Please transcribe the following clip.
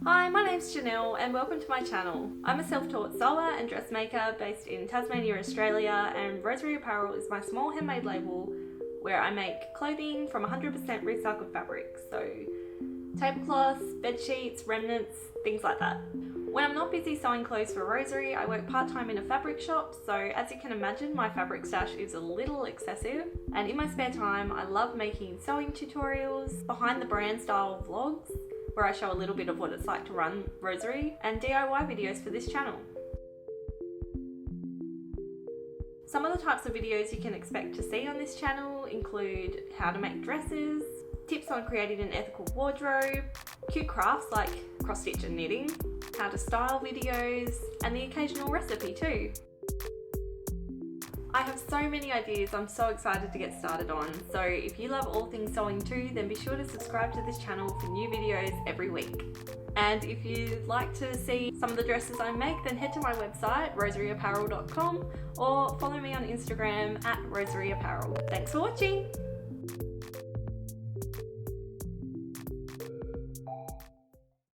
Hi, my name's Janelle and welcome to my channel. I'm a self-taught sewer and dressmaker based in Tasmania, Australia, and Rosery Apparel is my small handmade label where I make clothing from 100% recycled fabric, so tablecloths, bed sheets, remnants, things like that. When I'm not busy sewing clothes for Rosery, I work part-time in a fabric shop, so as you can imagine, my fabric stash is a little excessive. And in my spare time, I love making sewing tutorials, behind the brand style vlogs, where I show a little bit of what it's like to run Rosery, and DIY videos for this channel. Some of the types of videos you can expect to see on this channel include how to make dresses, tips on creating an ethical wardrobe, cute crafts like cross stitch and knitting, how to style videos, and the occasional recipe too. I have so many ideas I'm so excited to get started on, so if you love all things sewing too, then be sure to subscribe to this channel for new videos every week. And if you'd like to see some of the dresses I make, then head to my website roseryapparel.com or follow me on Instagram @roseryapparel. Thanks for watching!